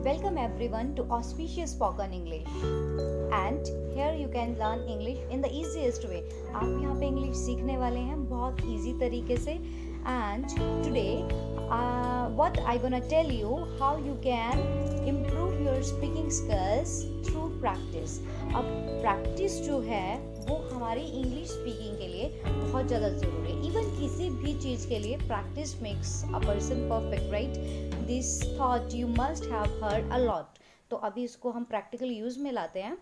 Welcome everyone to Auspicious Spoken English. And here you can learn English in the easiest way. आप यहाँ पे English सीखने वाले हैं बहुत easy तरीके से. And today, what I gonna tell you how you can improve your speaking skills through practice. अब practice जो है वो हमारी इंग्लिश स्पीकिंग के लिए बहुत ज़्यादा ज़रूरी है. इवन किसी भी चीज़ के लिए practice makes a person perfect, right? This thought you must have heard a lot. तो अभी इसको हम प्रैक्टिकल यूज़ में लाते हैं.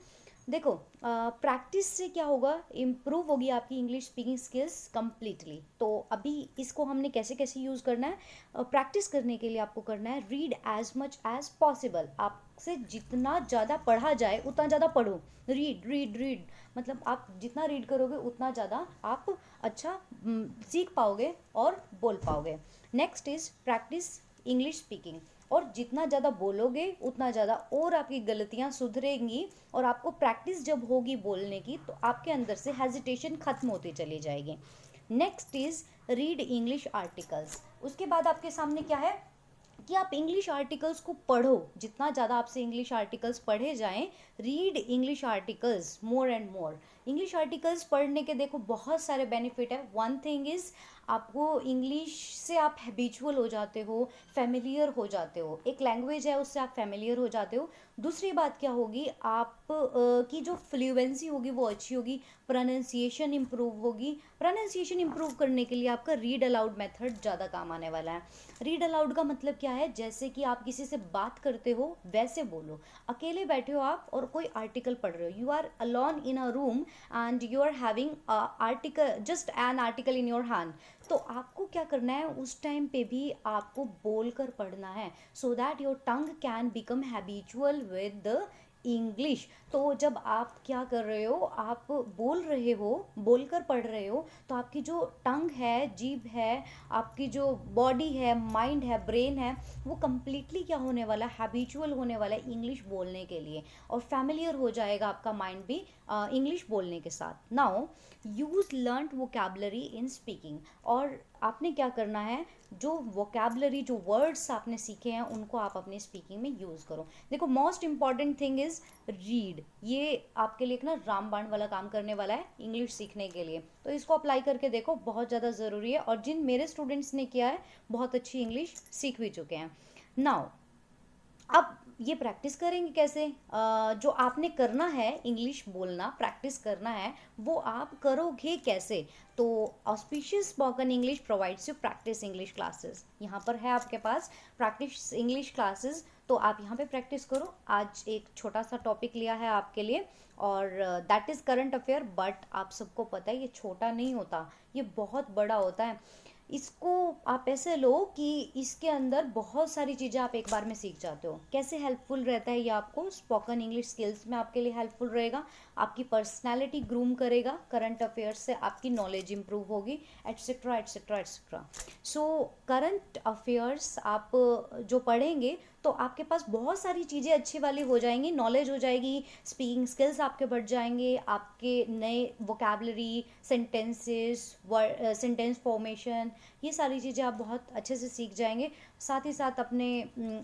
देखो, प्रैक्टिस से क्या होगा, इम्प्रूव होगी आपकी इंग्लिश स्पीकिंग स्किल्स कम्प्लीटली. तो अभी इसको हमने कैसे कैसे यूज़ करना है. प्रैक्टिस करने के लिए आपको करना है read as much as possible. आपसे जितना ज़्यादा पढ़ा जाए उतना ज़्यादा पढ़ो. रीड रीड रीड मतलब आप जितना रीड करोगे उतना ज़्यादा आप अच्छा सीख पाओगे और बोल पाओगे. Next is practice English speaking. और जितना ज़्यादा बोलोगे उतना ज़्यादा और आपकी गलतियाँ सुधरेंगी. और आपको प्रैक्टिस जब होगी बोलने की तो आपके अंदर से हेजिटेशन ख़त्म होती चली जाएगी. Next is read English articles. उसके बाद आपके सामने क्या है कि आप इंग्लिश आर्टिकल्स को पढ़ो. जितना ज़्यादा आपसे इंग्लिश आर्टिकल्स पढ़े जाएं, read English articles more and more. English articles पढ़ने के देखो बहुत सारे बेनिफिट है. वन थिंग इज़ आपको इंग्लिश से आप हैबिचुअल हो जाते हो, फेमिलियर हो जाते हो. एक लैंग्वेज है उससे आप फेमिलियर हो जाते हो. दूसरी बात क्या होगी, आप की जो फ्लुएंसी होगी वो अच्छी होगी. प्रोनाउंसिएशन इम्प्रूव होगी. प्रोनाउंसिएशन इम्प्रूव करने के लिए आपका रीड अलाउड मेथड ज़्यादा काम आने वाला है. रीड अलाउड का मतलब क्या है, जैसे कि आप किसी से बात करते हो वैसे बोलो. अकेले बैठे हो आप और कोई आर्टिकल पढ़ रहे हो, you are alone in a room and you are having article, just an article in your hand. तो आपको क्या करना है, उस टाइम पे भी आपको बोलकर पढ़ना है so that your tongue can become habitual with the English. तो जब आप क्या कर रहे हो, आप बोल रहे हो, बोलकर पढ़ रहे हो, तो आपकी जो टंग है, जीभ है, आपकी जो बॉडी है, माइंड है, ब्रेन है, वो कम्प्लीटली क्या होने वाला है, हैबिचुअल होने वाला है इंग्लिश बोलने के लिए. और फैमिलियर हो जाएगा आपका माइंड भी इंग्लिश बोलने के साथ. Now use learned vocabulary in speaking. और आपने क्या करना है, जो वोकैबलरी, जो वर्ड्स आपने सीखे हैं उनको आप अपनी स्पीकिंग में यूज़ करो. देखो, most important thing is read. ये आपके लिए एक ना रामबाण वाला काम करने वाला है इंग्लिश सीखने के लिए. तो इसको अप्लाई करके देखो, बहुत ज़्यादा ज़रूरी है. और जिन मेरे स्टूडेंट्स ने किया है बहुत अच्छी इंग्लिश सीख भी चुके हैं. नाउ अब ये प्रैक्टिस करेंगे कैसे. जो आपने करना है इंग्लिश बोलना, प्रैक्टिस करना है, वो आप करोगे कैसे. तो auspicious spoken English provides you practice English classes. यहाँ पर है आपके पास प्रैक्टिस इंग्लिश क्लासेस. तो आप यहाँ पे प्रैक्टिस करो. आज एक छोटा सा टॉपिक लिया है आपके लिए और that is current affair. But आप सबको पता है ये छोटा नहीं होता, ये बहुत बड़ा होता है. इसको आप ऐसे लो कि इसके अंदर बहुत सारी चीज़ें आप एक बार में सीख जाते हो. कैसे हेल्पफुल रहता है ये आपको स्पोकन इंग्लिश स्किल्स में, आपके लिए हेल्पफुल रहेगा. आपकी पर्सनालिटी ग्रूम करेगा, करंट अफेयर्स से आपकी नॉलेज इंप्रूव होगी, etcetera etcetera etcetera. So current affairs आप जो पढ़ेंगे तो आपके पास बहुत सारी चीज़ें अच्छी वाली हो जाएंगी, नॉलेज हो जाएगी, स्पीकिंग स्किल्स आपके बढ़ जाएंगे, आपके नए वोकैबलरी, सेंटेंसेस, सेंटेंस फॉर्मेशन, ये सारी चीज़ें आप बहुत अच्छे से सीख जाएंगे. साथ ही साथ अपने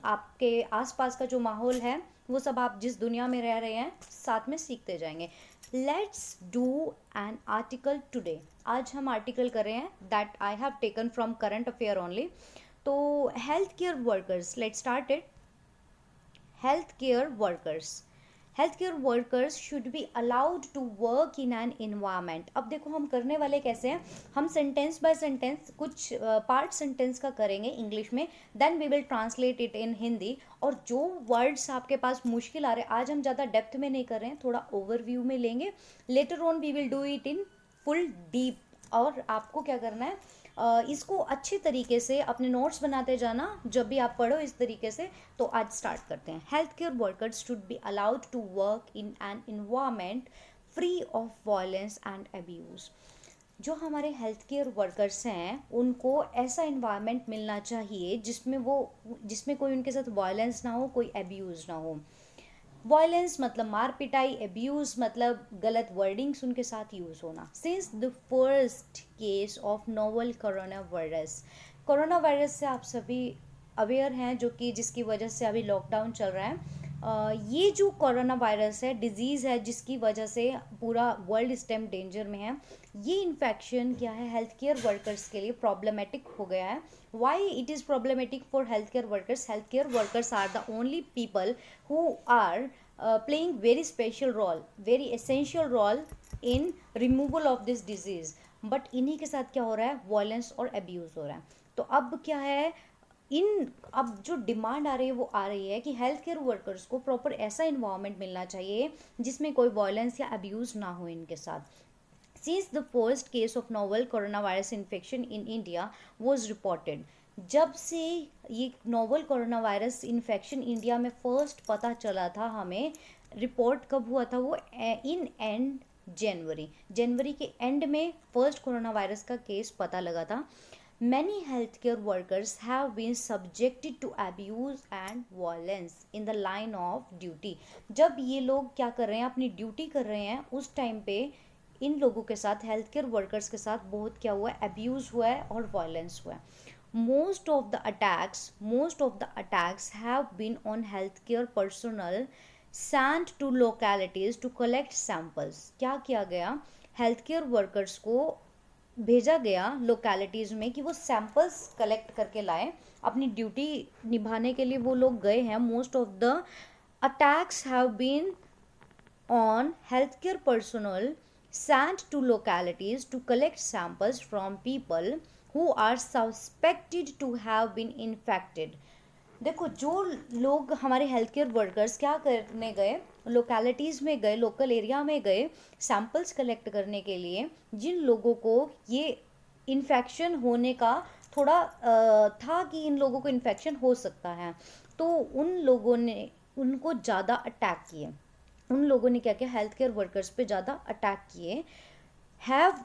आपके आसपास का जो माहौल है वो सब आप जिस दुनिया में रह रहे हैं साथ में सीखते जाएंगे. Let's do an article today. आज हम आर्टिकल कर रहे हैं that I have taken from current affair only. तो health care workers, let's start it. Health care workers. Health care workers should be allowed to work in an environment. अब देखो हम करने वाले कैसे हैं, हम सेंटेंस बाय सेंटेंस कुछ पार्ट सेंटेंस का करेंगे इंग्लिश में, then we will translate it in Hindi. और जो वर्ड्स आपके पास मुश्किल आ रहे हैं, आज हम ज़्यादा डेप्थ में नहीं कर रहे हैं, थोड़ा ओवरव्यू में लेंगे. Later on we will do it in full deep. और आपको क्या करना है, इसको अच्छे तरीके से अपने नोट्स बनाते जाना जब भी आप पढ़ो इस तरीके से. तो आज स्टार्ट करते हैं. Health care workers should be allowed to work in an environment free of violence and abuse. जो हमारे हेल्थ केयर वर्कर्स हैं उनको ऐसा इन्वायरमेंट मिलना चाहिए जिसमें कोई उनके साथ वायलेंस ना हो, कोई अब्यूज़ ना हो. वायलेंस मतलब मार पिटाई, एब्यूज़ मतलब गलत वर्डिंग्स उनके साथ यूज़ होना. Since the first case of novel corona virus, corona virus से आप सभी अवेयर हैं, जो कि जिसकी वजह से अभी लॉकडाउन चल रहा है। ये जो कोरोना वायरस है, डिजीज़ है, जिसकी वजह से पूरा वर्ल्ड इस टाइम डेंजर में है, ये इन्फेक्शन क्या है, हेल्थ केयर वर्कर्स के लिए प्रॉब्लमेटिक हो गया है। Why it is problematic for health care workers? Health care workers are the only people who are playing very special role, very essential role in removal of this disease. But इन्हीं के साथ क्या हो रहा है, वायलेंस और abuse हो रहा है। तो अब क्या है, अब जो डिमांड आ रही है वो आ रही है कि हेल्थ केयर वर्कर्स को प्रॉपर ऐसा इन्वायरमेंट मिलना चाहिए जिसमें कोई वायलेंस या अब्यूज़ ना हो इनके साथ। Since the first case of novel coronavirus infection in India was reported, जब से ये novel corona virus infection India में फर्स्ट पता चला था हमें, रिपोर्ट कब हुआ था वो, इन एंड जनवरी के एंड में फर्स्ट कोरोना वायरस का केस पता लगा था। Many healthcare workers have been subjected to abuse and violence in the line of duty। जब ये लोग क्या कर रहे हैं, अपनी ड्यूटी कर रहे हैं, उस टाइम पे इन लोगों के साथ, हेल्थ केयर वर्कर्स के साथ बहुत क्या हुआ है, अब्यूज़ हुआ है और वायलेंस हुआ है। Most of the attacks have been on health care personnel sent to localities to collect samples. क्या किया गया, हेल्थ केयर वर्कर्स को भेजा गया लोकेलिटीज़ में कि वो सैंपल्स कलेक्ट करके लाए, अपनी ड्यूटी निभाने के लिए वो लोग गए हैं। Most of the attacks have been on healthcare personnel sent to localities to collect samples from people who are suspected to have been infected। देखो, जो लोग हमारे हेल्थ केयर वर्कर्स क्या करने गए, लोकेलिटीज़ में गए, लोकल एरिया में गए सैंपल्स कलेक्ट करने के लिए, जिन लोगों को ये इन्फेक्शन होने का थोड़ा था कि इन लोगों को इन्फेक्शन हो सकता है, तो उन लोगों ने उनको ज़्यादा अटैक किए, उन लोगों ने क्या किया, हेल्थ केयर वर्कर्स पे ज़्यादा अटैक किए। Have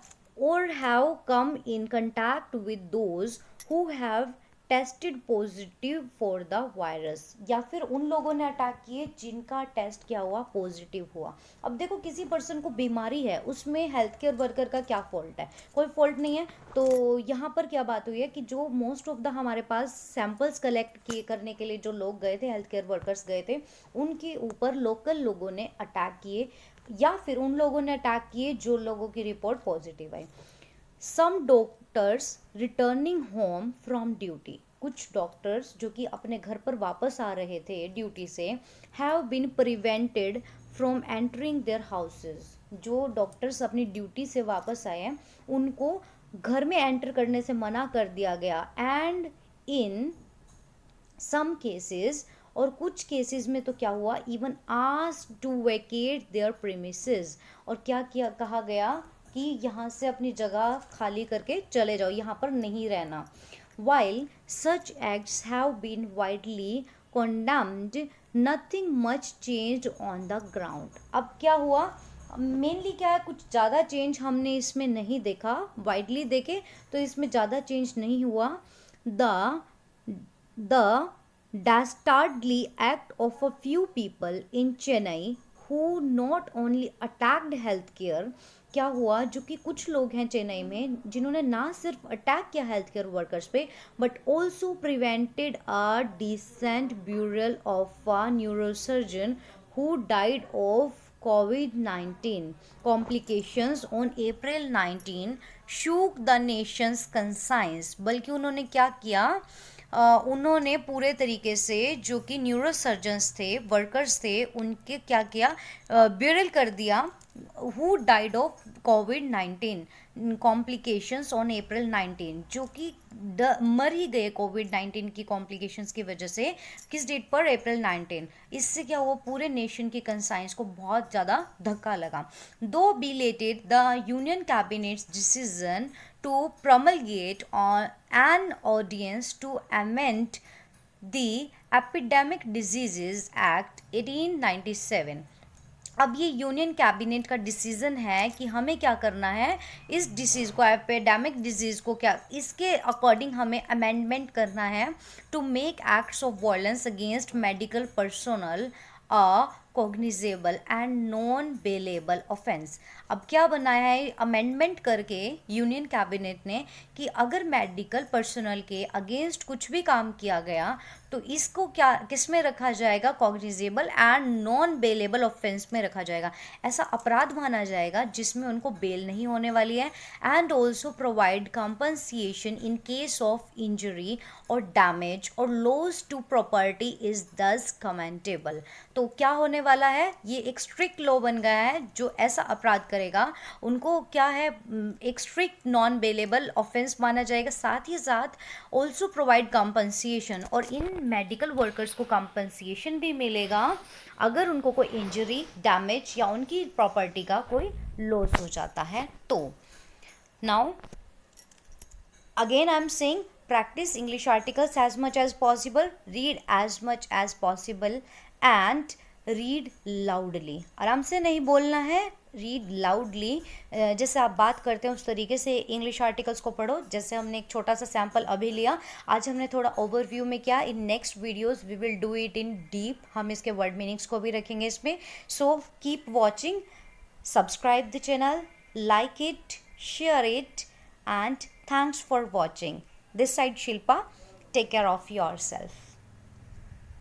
come in contact with those who have tested positive for the virus, या फिर उन लोगों ने अटैक किए जिनका टेस्ट क्या हुआ, पॉजिटिव हुआ। अब देखो, किसी पर्सन को बीमारी है, उसमें हेल्थ केयर वर्कर का क्या फॉल्ट है, कोई फॉल्ट नहीं है। तो यहाँ पर क्या बात हुई है कि जो मोस्ट ऑफ द हमारे पास सैंपल्स कलेक्ट किए करने के लिए जो लोग गए थे, हेल्थ केयर वर्कर्स गए थे, उनके ऊपर लोकल लोगों ने अटैक किए, या फिर उन लोगों ने अटैक किए जो लोगों की रिपोर्ट पॉजिटिव आई। Some doctors returning home from duty, कुछ डॉक्टर्स जो कि अपने घर पर वापस आ रहे थे ड्यूटी से, have been prevented from entering their houses. जो डॉक्टर्स अपनी ड्यूटी से वापस आए हैं, उनको घर में एंटर करने से मना कर दिया गया। एंड इन सम केसेस, और कुछ केसेस में तो क्या हुआ, even asked to vacate their premises, और क्या किया, कहा गया कि यहाँ से अपनी जगह खाली करके चले जाओ, यहाँ पर नहीं रहना। While such acts have been widely condemned, nothing much changed on the ground। अब क्या हुआ, मेनली क्या है, कुछ ज़्यादा चेंज हमने इसमें नहीं देखा, वाइडली देखे तो इसमें ज़्यादा चेंज नहीं हुआ। The dastardly act of a few people in Chennai who not only attacked healthcare, क्या हुआ, जो कि कुछ लोग हैं चेन्नई में जिन्होंने ना सिर्फ अटैक किया हेल्थ केयर वर्कर्स पे, but also prevented a decent burial of a neurosurgeon who died of COVID-19 complications on April 19, shook the nation's conscience। बल्कि उन्होंने क्या किया, उन्होंने पूरे तरीके से जो कि न्यूरोसर्जन्स थे, वर्कर्स थे, उनके क्या किया, ब्यूरल कर दिया। Who died of COVID-19 complications on April 19, जो कि मर ही गए COVID-19 की कॉम्प्लिकेशंस की वजह से, किस डेट पर, April 19। इससे क्या हुआ, पूरे नेशन की कंसाइंस को बहुत ज़्यादा धक्का लगा। दो belated the union cabinets decision to promulgate on an ordinance to amend the Epidemic Diseases Act 1897। अब ये यूनियन कैबिनेट का डिसीजन है कि हमें क्या करना है, इस डिसीज़ को, एपिडेमिक डिजीज़ को, क्या इसके अकॉर्डिंग हमें अमेंडमेंट करना है to make acts of violence against medical personnel a cognizable and non bailable offence. अब क्या बनाया है अमेंडमेंट करके यूनियन कैबिनेट ने कि अगर मेडिकल पर्सनल के अगेंस्ट कुछ भी काम किया गया तो इसको क्या किस में रखा जाएगा, cognizable and non bailable offence में रखा जाएगा। ऐसा अपराध माना जाएगा जिसमें उनको बेल नहीं होने वाली है। And also provide compensation in case of injury और डैमेज और loss to property is thus commentable. तो क्या होने वाला है, ये एक स्ट्रिक्ट लॉ बन गया है जो ऐसा अपराध करेगा उनको क्या है एक स्ट्रिक्ट नॉन बेलेबल ऑफेंस माना जाएगा। साथ ही साथ ऑल्सो प्रोवाइड कंपनसिएशन, और इन मेडिकल वर्कर्स को कंपनसिएशन भी मिलेगा अगर उनको कोई इंजरी, डैमेज या उनकी प्रॉपर्टी का कोई लॉस हो जाता है तो। Now again I'm saying practice English articles as much as possible, read as much as possible and read loudly। आराम से नहीं बोलना है, रीड लाउडली। जैसे आप बात करते हैं उस तरीके से इंग्लिश आर्टिकल्स को पढ़ो। जैसे हमने एक छोटा सा सैम्पल अभी लिया, आज हमने थोड़ा ओवरव्यू में किया। In next videos we will do it in deep, हम इसके वर्ड मीनिंग्स को भी रखेंगे इसमें। So keep watching, subscribe the channel, like it, share it, and thanks for watching. This side Shilpa. Take care of yourself.